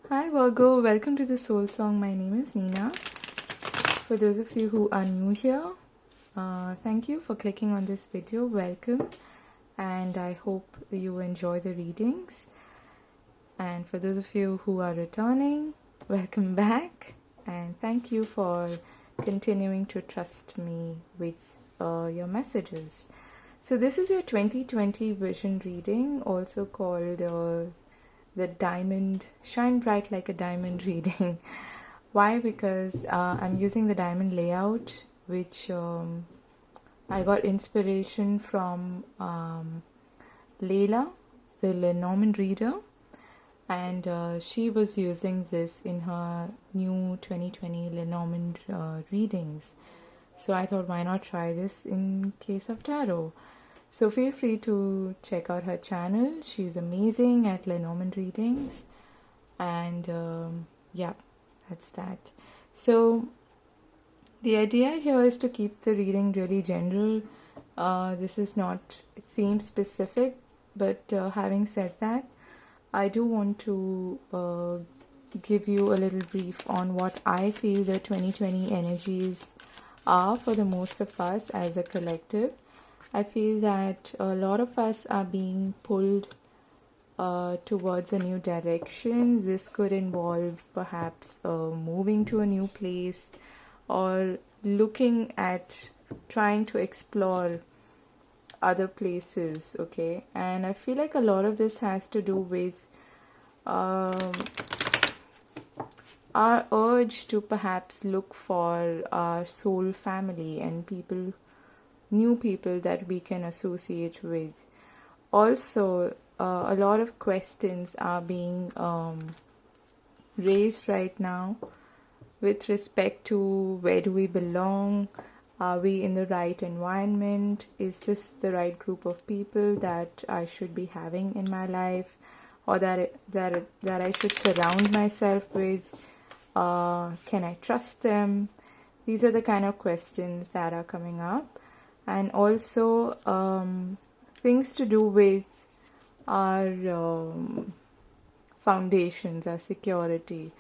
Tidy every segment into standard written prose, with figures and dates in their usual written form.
Hi Virgo, welcome to the Soul Song. My name is Nina. For those of you who are new here, thank you for clicking on this video. Welcome, and I hope you enjoy the readings. And for those of you who are returning, welcome back, and thank you for continuing to trust me with your messages. So this is your 2020 vision reading, also called the diamond shine bright like a diamond reading. Why? Because I'm using the diamond layout, which I got inspiration from Layla, the Lenormand Reader, and she was using this in her new 2020 Lenormand readings. So I thought, why not try this in case of tarot? So feel free to check out her channel. She's amazing at Lenormand readings. And yeah, that's that. So the idea here is to keep the reading really general. This is not theme specific, but having said that, I do want to give you a little brief on what I feel the 2020 energies are for the most of us as a collective. I feel that a lot of us are being pulled towards a new direction. This could involve perhaps moving to a new place or looking at trying to explore other places, okay? And I feel like a lot of this has to do with our urge to perhaps look for our soul family and new people that we can associate with. Also, a lot of questions are being raised right now with respect to where do we belong? Are we in the right environment? Is this the right group of people that I should be having in my life, or that I should surround myself with? Can I trust them? These are the kind of questions that are coming up. And also things to do with our foundations, our security.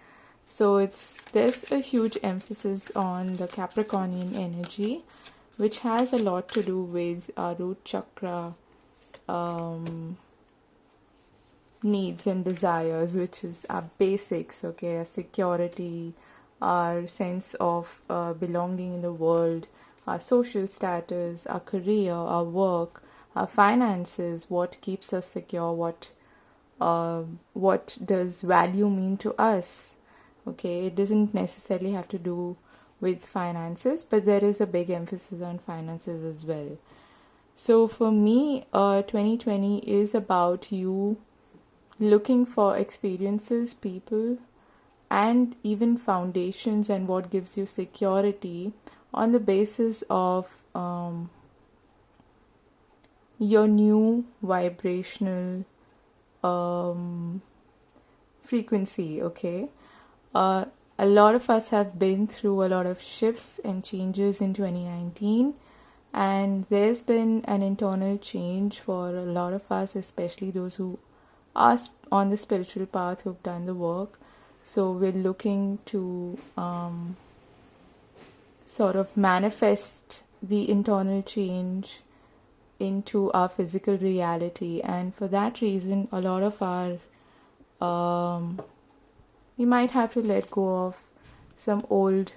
So there's a huge emphasis on the Capricornian energy, which has a lot to do with our root chakra needs and desires, which is our basics, okay, our security, our sense of belonging in the world, our social status, our career, our work, our finances, what keeps us secure, what does value mean to us. Okay, it doesn't necessarily have to do with finances, but there is a big emphasis on finances as well. So for me, 2020 is about you looking for experiences, people, and even foundations and what gives you security on the basis of your new vibrational frequency, okay? A lot of us have been through a lot of shifts and changes in 2019, and there's been an internal change for a lot of us, especially those who are on the spiritual path, who've done the work. So we're looking to sort of manifest the internal change into our physical reality, and for that reason a lot of our we might have to let go of some old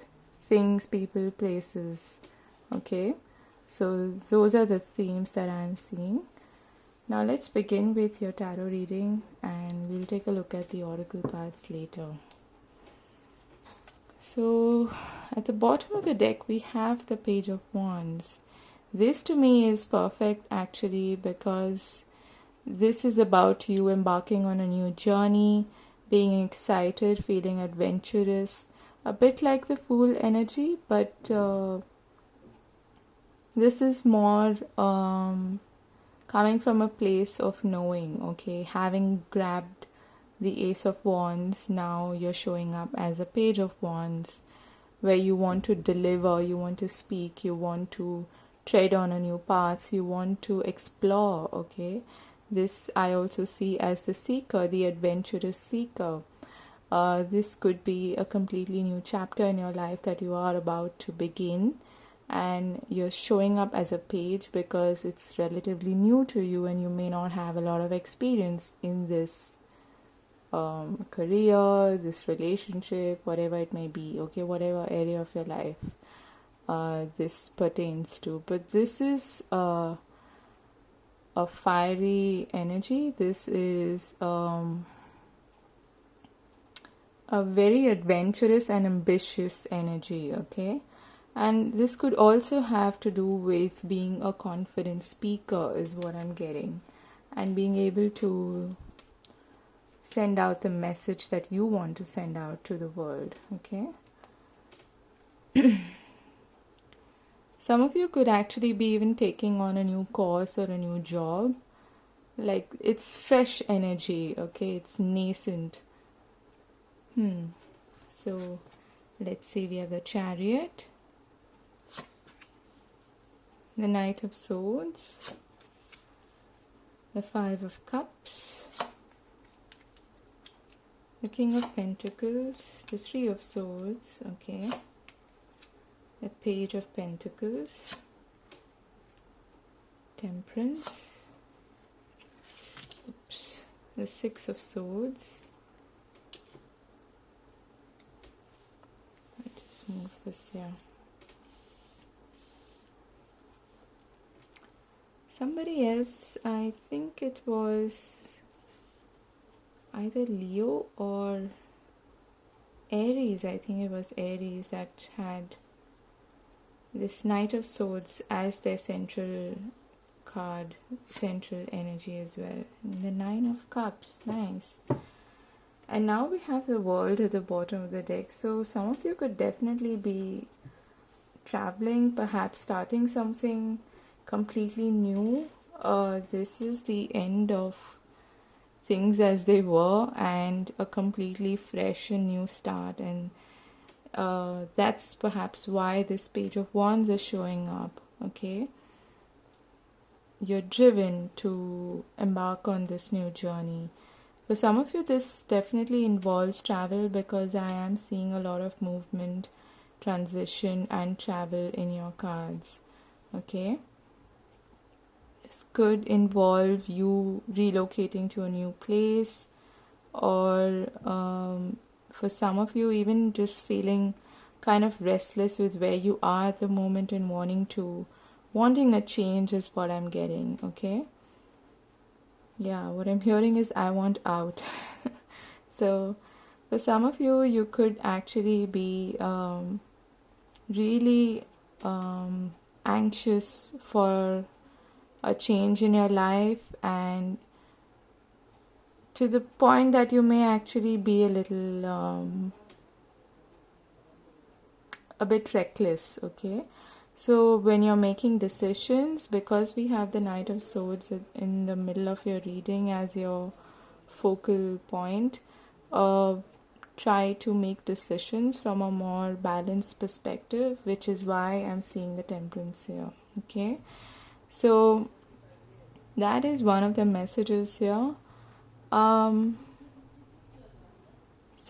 things, people, places, okay? So those are the themes that I'm seeing. Now let's begin with your tarot reading, and we'll take a look at the oracle cards later. So at the bottom of the deck we have the Page of Wands. This to me is perfect actually, because this is about you embarking on a new journey, being excited, feeling adventurous, a bit like the Fool energy, but this is more coming from a place of knowing, okay? Having grabbed the Ace of Wands, now you're showing up as a Page of Wands, where you want to deliver, you want to speak, you want to tread on a new path, you want to explore, okay? This I also see as the seeker, the adventurous seeker. This could be a completely new chapter in your life that you are about to begin, and you're showing up as a page because it's relatively new to you and you may not have a lot of experience in this career, this relationship, whatever it may be, okay, whatever area of your life this pertains to. But this is a fiery energy. This is a very adventurous and ambitious energy, okay? And this could also have to do with being a confident speaker, is what I'm getting, and being able to send out the message that you want to send out to the world, okay? Some of you could actually be even taking on a new course or a new job. Like, it's fresh energy, okay? It's nascent. So, let's see, we have the Chariot, the Knight of Swords, the Five of Cups, the King of Pentacles, the Three of Swords, okay, the Page of Pentacles, Temperance, the Six of Swords. I just move this here. Somebody else, I think it was either Leo or Aries. I think it was Aries that had this Knight of Swords as their central card, central energy as well. And the Nine of Cups, nice. And now we have the World at the bottom of the deck. So some of you could definitely be traveling, perhaps starting something completely new. This is the end of things as they were and a completely fresh and new start, and that's perhaps why this Page of Wands is showing up, okay? You're driven to embark on this new journey. For some of you, this definitely involves travel, because I am seeing a lot of movement, transition and travel in your cards, okay? This could involve you relocating to a new place, or for some of you even just feeling kind of restless with where you are at the moment and wanting a change is what I'm getting, okay? Yeah, what I'm hearing is I want out. So for some of you, you could actually be really anxious for a change in your life, and to the point that you may actually be a little a bit reckless, okay? So when you're making decisions, because we have the Knight of Swords in the middle of your reading as your focal point, try to make decisions from a more balanced perspective, which is why I'm seeing the Temperance here, okay? So that is one of the messages here. So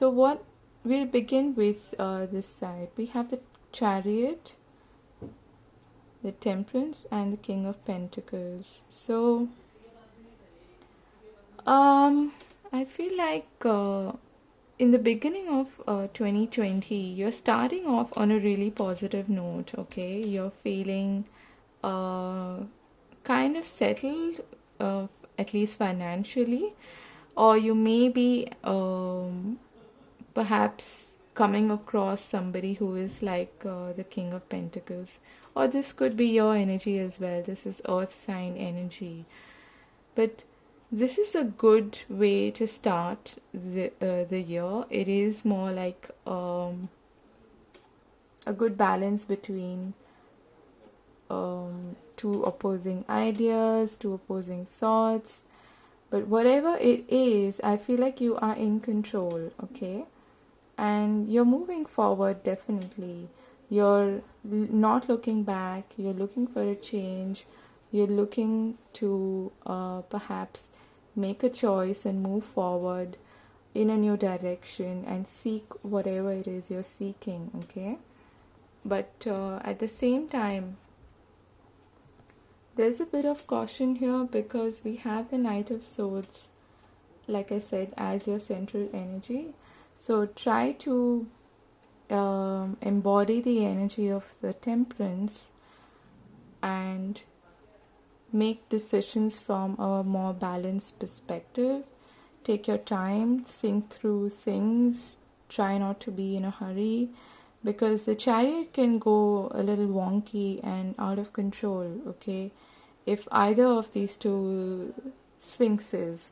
what we'll begin with this side. We have the Chariot, the Temperance, and the King of Pentacles. So I feel like in the beginning of 2020, you're starting off on a really positive note, okay? You're feeling kind of settled, at least financially, or you may be perhaps coming across somebody who is like the King of Pentacles, or this could be your energy as well. This is earth sign energy, but this is a good way to start the year. It is more like a good balance between two opposing ideas, two opposing thoughts. But whatever it is, I feel like you are in control, okay? And you're moving forward, definitely. You're not looking back. You're looking for a change. You're looking to perhaps make a choice and move forward. in a new direction and seek whatever it is you're seeking, okay? But at the same time, there's a bit of caution here because we have the Knight of Swords, like I said, as your central energy. So try to embody the energy of the Temperance and make decisions from a more balanced perspective. Take your time, think through things, try not to be in a hurry, because the Chariot can go a little wonky and out of control, okay? If either of these two sphinxes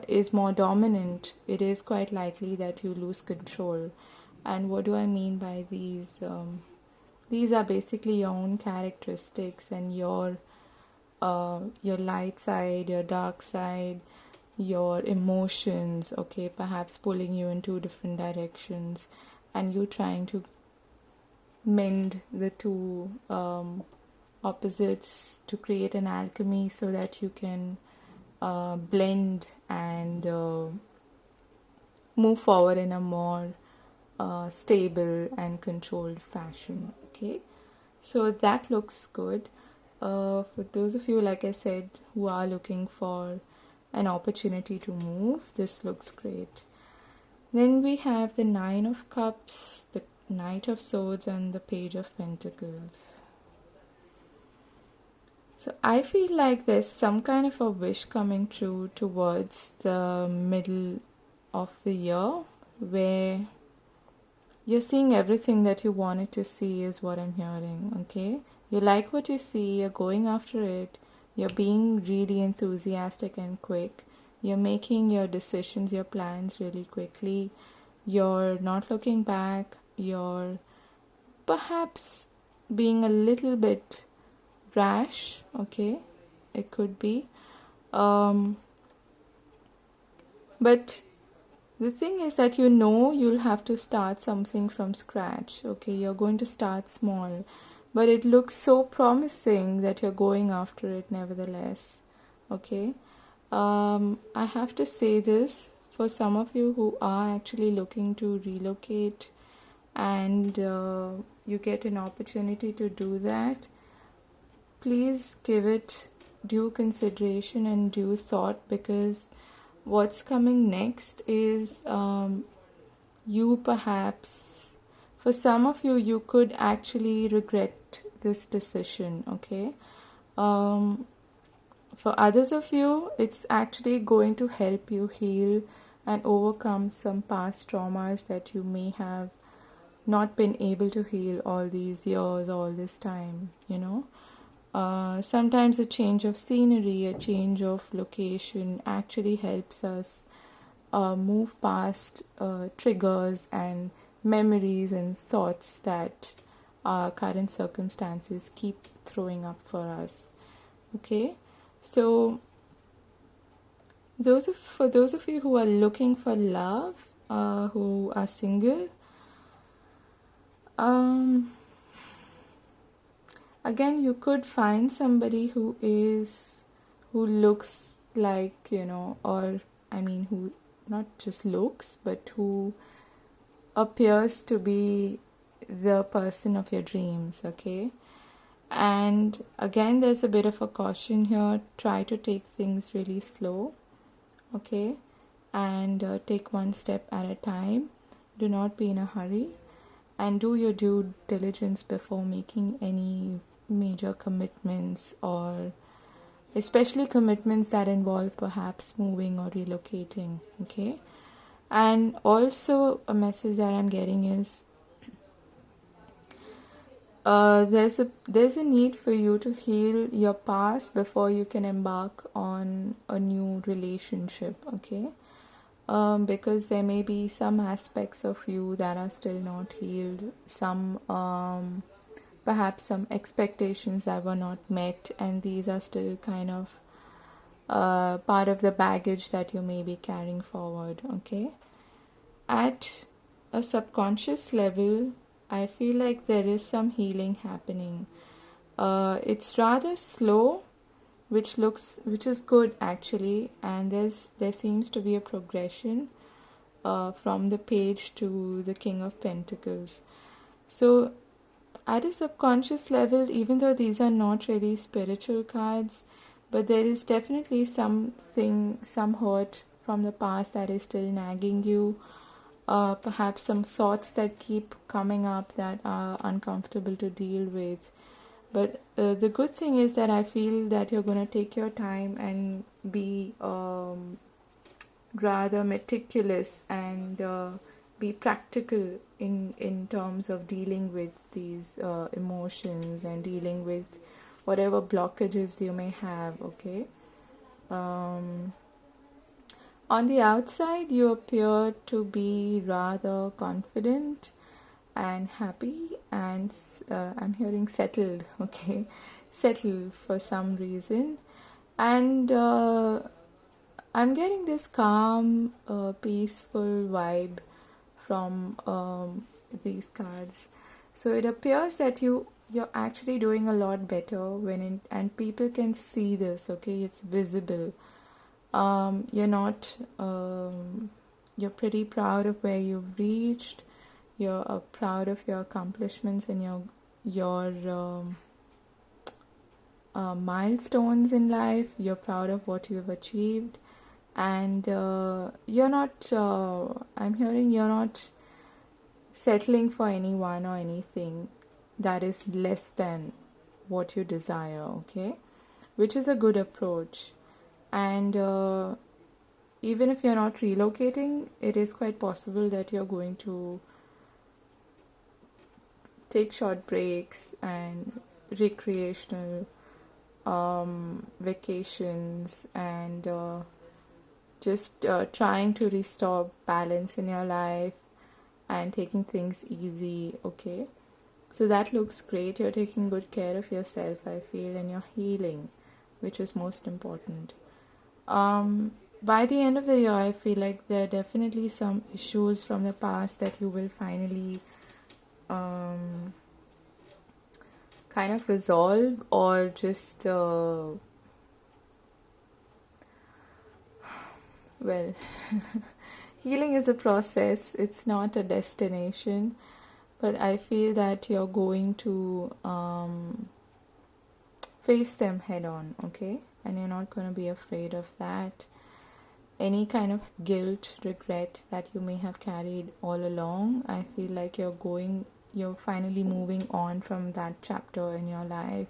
is more dominant, it is quite likely that you lose control. And what do I mean by these? These are basically your own characteristics and your light side, your dark side, your emotions, okay, perhaps pulling you in two different directions, and you trying to mend the two opposites to create an alchemy so that you can blend and move forward in a more stable and controlled fashion, okay? So that looks good. For those of you, like I said, who are looking for an opportunity to move, this looks great. Then we have the Nine of Cups, the Knight of Swords, and the Page of Pentacles. So I feel like there's some kind of a wish coming true towards the middle of the year, where you're seeing everything that you wanted to see, is what I'm hearing, okay? You like what you see, you're going after it, you're being really enthusiastic and quick, you're making your decisions, your plans really quickly, you're not looking back, you're perhaps being a little bit rash, okay? It could be. But the thing is that you'll have to start something from scratch, okay? You're going to start small, but it looks so promising that you're going after it nevertheless, okay? I have to say this for some of you who are actually looking to relocate and you get an opportunity to do that. Please give it due consideration and due thought, because what's coming next is you perhaps, for some of you, you could actually regret this decision, okay? For others of you, it's actually going to help you heal and overcome some past traumas that you may have not been able to heal all these years, all this time, you know? Sometimes a change of scenery, a change of location actually helps us move past triggers and memories and thoughts that our current circumstances keep throwing up for us, okay? So for those of you who are looking for love, who are single, again, you could find somebody who looks like, or I mean, who not just looks, but who appears to be the person of your dreams, okay? And again, there's a bit of a caution here. Try to take things really slow, okay? And take one step at a time. Do not be in a hurry. And do your due diligence before making any major commitments, or especially commitments that involve perhaps moving or relocating, okay? And also a message that I'm getting is there's a need for you to heal your past before you can embark on a new relationship, okay? Because there may be some aspects of you that are still not healed, some perhaps some expectations that were not met, and these are still kind of part of the baggage that you may be carrying forward, okay? At a subconscious level, I feel like there is some healing happening. It's rather slow, which is good actually, and there seems to be a progression. from the page to the King of Pentacles. So at a subconscious level, even though these are not really spiritual cards, but there is definitely something, some hurt from the past that is still nagging you. Perhaps some thoughts that keep coming up that are uncomfortable to deal with. But the good thing is that I feel that you're going to take your time and be rather meticulous and be practical in terms of dealing with these emotions and dealing with whatever blockages you may have, okay? On the outside, you appear to be rather confident and happy, and I'm hearing settled, okay? Settled for some reason. And I'm getting this calm, peaceful vibe from these cards. So it appears that you're actually doing a lot better and people can see this, okay? It's visible. You're pretty proud of where you've reached. You're proud of your accomplishments and your milestones in life. You're proud of what you've achieved, and you're not. I'm hearing you're not settling for anyone or anything that is less than what you desire. Okay, which is a good approach. And even if you're not relocating, it is quite possible that you're going to take short breaks and recreational vacations and just trying to restore balance in your life and taking things easy, okay? So that looks great. You're taking good care of yourself, I feel, and you're healing, which is most important. By the end of the year, I feel like there are definitely some issues from the past that you will finally kind of resolve, or just well, healing is a process, it's not a destination, but I feel that you're going to face them head on, okay? And you're not going to be afraid of that. Any kind of guilt, regret that you may have carried all along, I feel like you're finally moving on from that chapter in your life,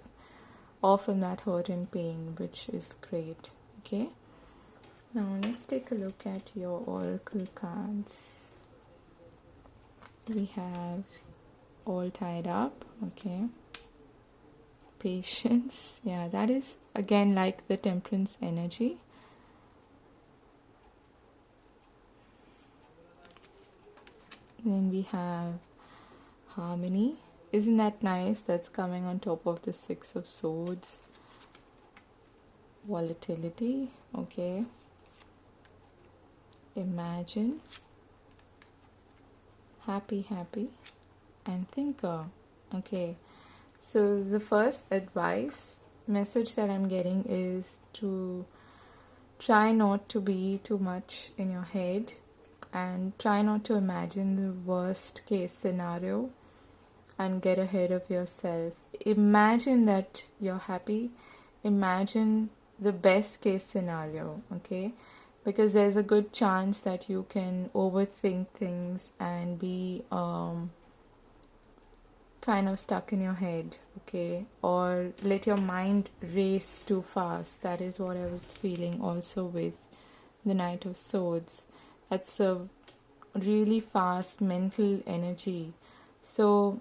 or from that hurt and pain, which is great, okay? Now let's take a look at your oracle cards. We have all tied up, okay? Patience, yeah, that is again like the temperance energy. Then we have harmony. Isn't that nice? That's coming on top of the Six of Swords. Volatility, okay. Imagine. Happy, and thinker, okay. So the first advice message that I'm getting is to try not to be too much in your head and try not to imagine the worst case scenario and get ahead of yourself. Imagine that you're happy. Imagine the best case scenario, okay? Because there's a good chance that you can overthink things and be kind of stuck in your head, okay? Or let your mind race too fast. That is what I was feeling also with the Knight of Swords. That's a really fast mental energy. So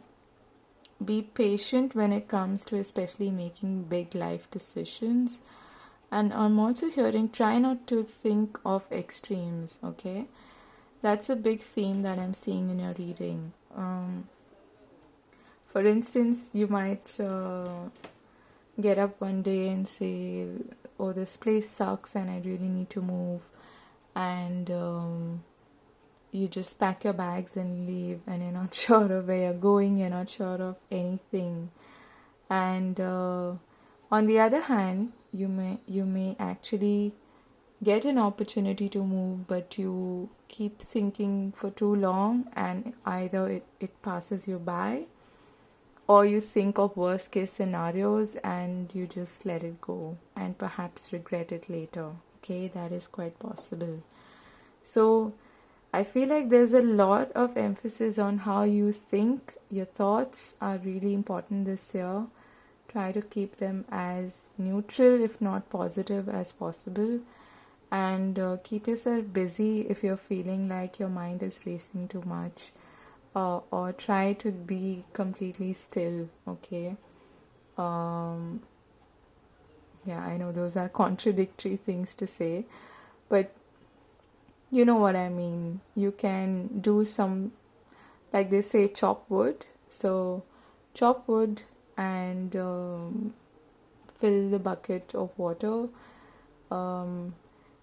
be patient when it comes to especially making big life decisions. And I'm also hearing try not to think of extremes, okay? That's a big theme that I'm seeing in your reading. For instance, you might get up one day and say, oh, this place sucks and I really need to move. And you just pack your bags and leave, and you're not sure of where you're going, you're not sure of anything. And on the other hand, you may actually get an opportunity to move, but you keep thinking for too long, and either it passes you by, or you think of worst case scenarios and you just let it go and perhaps regret it later. Okay, that is quite possible. So I feel like there's a lot of emphasis on how you think. Your thoughts are really important this year. Try to keep them as neutral, if not positive, as possible. And keep yourself busy if you're feeling like your mind is racing too much. Or try to be completely still, okay? Yeah, I know those are contradictory things to say, but you know what I mean. You can do some, like they say, chop wood. So chop wood and fill the bucket of water.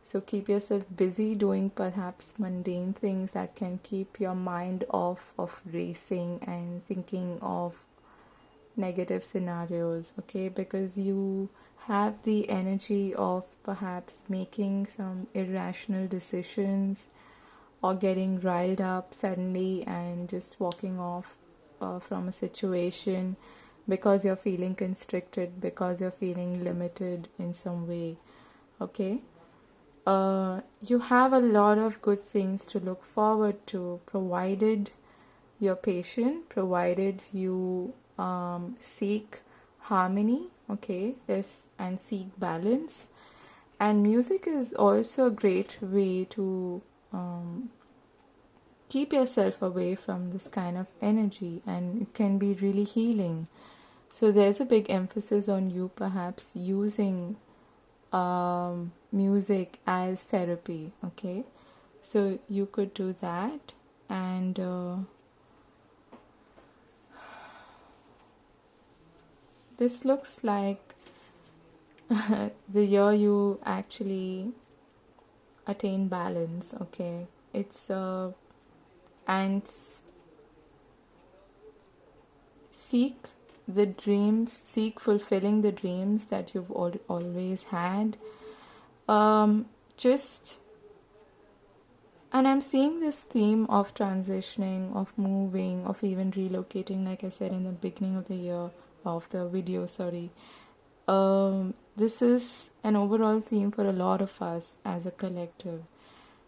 So keep yourself busy doing perhaps mundane things that can keep your mind off of racing and thinking of negative scenarios, okay? Because you have the energy of perhaps making some irrational decisions or getting riled up suddenly and just walking off from a situation because you're feeling constricted, because you're feeling limited in some way, okay? You have a lot of good things to look forward to, provided you're patient, provided you seek harmony, okay, and seek balance. And music is also a great way to keep yourself away from this kind of energy, and it can be really healing. So there's a big emphasis on you perhaps using music as therapy, okay? So you could do that. And this looks like the year you actually attain balance, okay? It's and seek the dreams, seek fulfilling the dreams that you've always had. Just, and I'm seeing this theme of transitioning, of moving, of even relocating, like I said in the beginning of the year, of the video, sorry. This is an overall theme for a lot of us as a collective.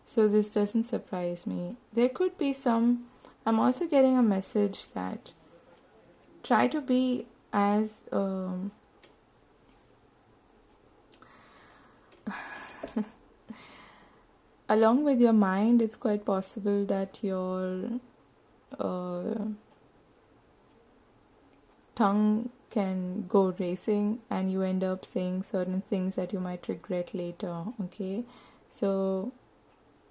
So this doesn't surprise me. There could be some, I'm also getting a message that try to be as along with your mind. It's quite possible that your tongue can go racing and you end up saying certain things that you might regret later, okay? So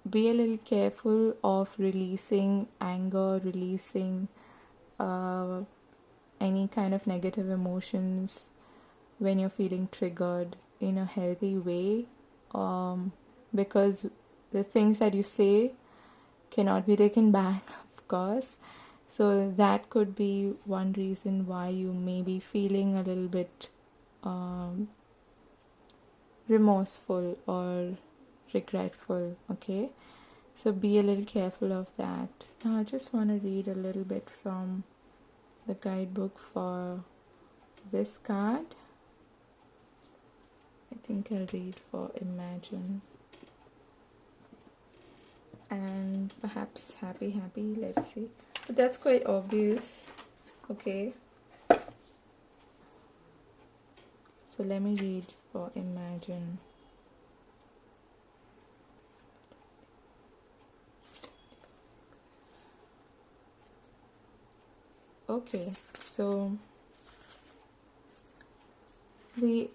be a little careful of releasing anger, releasing any kind of negative emotions when you're feeling triggered in a healthy way, because the things that you say cannot be taken back, of course. So that could be one reason why you may be feeling a little bit remorseful or regretful, okay? So be a little careful of that. Now I just want to read a little bit from the guidebook for this card. I think I'll read for Imagine. And perhaps happy, let's see. But that's quite obvious, okay? So let me read for Imagine. Okay, so the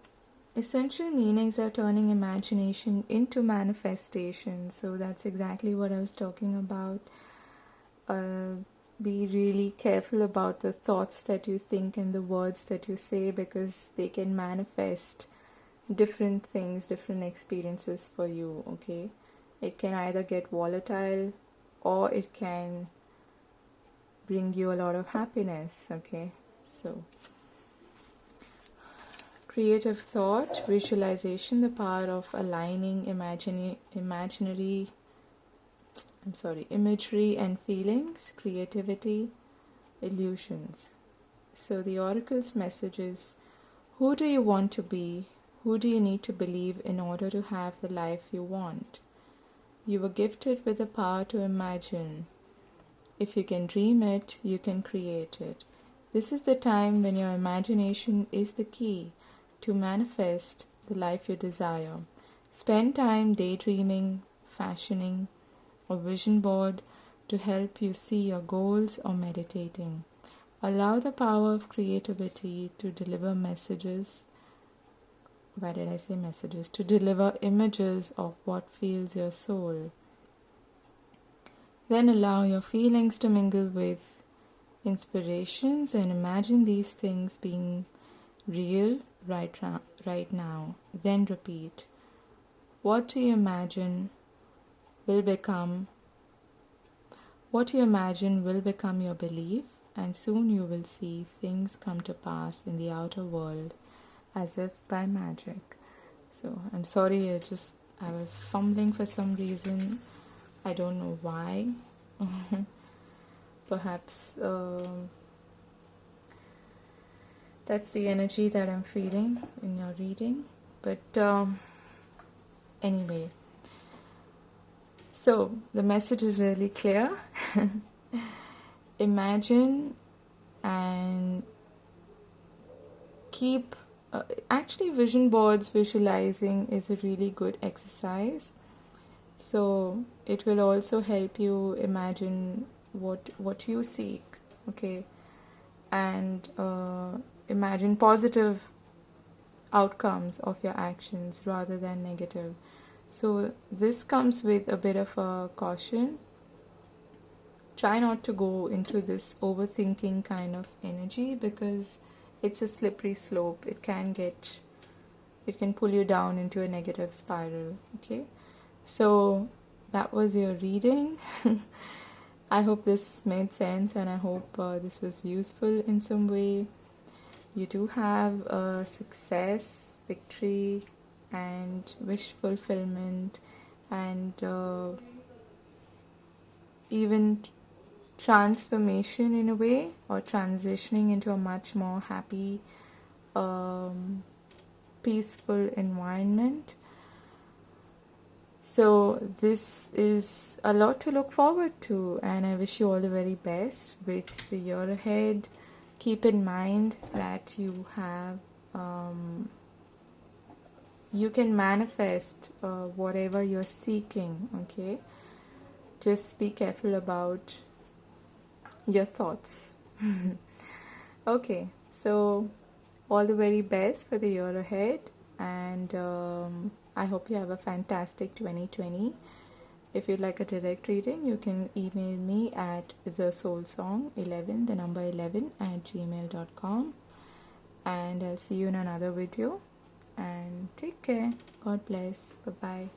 essential meanings are turning imagination into manifestation. So that's exactly what I was talking about. Be really careful about the thoughts that you think and the words that you say, because they can manifest different things, different experiences for you, okay? It can either get volatile or it can bring you a lot of happiness, okay? So creative thought, visualization, the power of aligning imaginary, imagery and feelings, creativity, illusions. So the oracle's message is, who do you want to be? Who do you need to believe in order to have the life you want? You were gifted with the power to imagine. If you can dream it, you can create it. This is the time when your imagination is the key to manifest the life you desire. Spend time daydreaming, fashioning a vision board to help you see your goals, or meditating. Allow the power of creativity to deliver messages. Why did I say messages? To deliver images of what fills your soul. Then allow your feelings to mingle with inspirations and imagine these things being real right now. Then repeat. What you imagine will become your belief, and soon you will see things come to pass in the outer world as if by magic. So I'm sorry, I was fumbling for some reason. I don't know why. Perhaps that's the energy that I'm feeling in your reading. But anyway, so the message is really clear. Imagine and keep actually vision boards, visualizing is a really good exercise. So it will also help you imagine what you seek, okay, and imagine positive outcomes of your actions rather than negative. So this comes with a bit of a caution. Try not to go into this overthinking kind of energy, because it's a slippery slope. It can pull you down into a negative spiral, okay? So that was your reading. I hope this made sense, and I hope this was useful in some way. You do have success, victory, and wish fulfillment, and even transformation in a way, or transitioning into a much more happy, peaceful environment. So this is a lot to look forward to, and I wish you all the very best with the year ahead. Keep in mind that you have you can manifest whatever you're seeking, okay? Just be careful about your thoughts. Okay, so all the very best for the year ahead, and I hope you have a fantastic 2020. If you'd like a direct reading, you can email me at thesoulsong11, the number 11, at gmail.com, and I'll see you in another video, and take care. God bless. Bye-bye.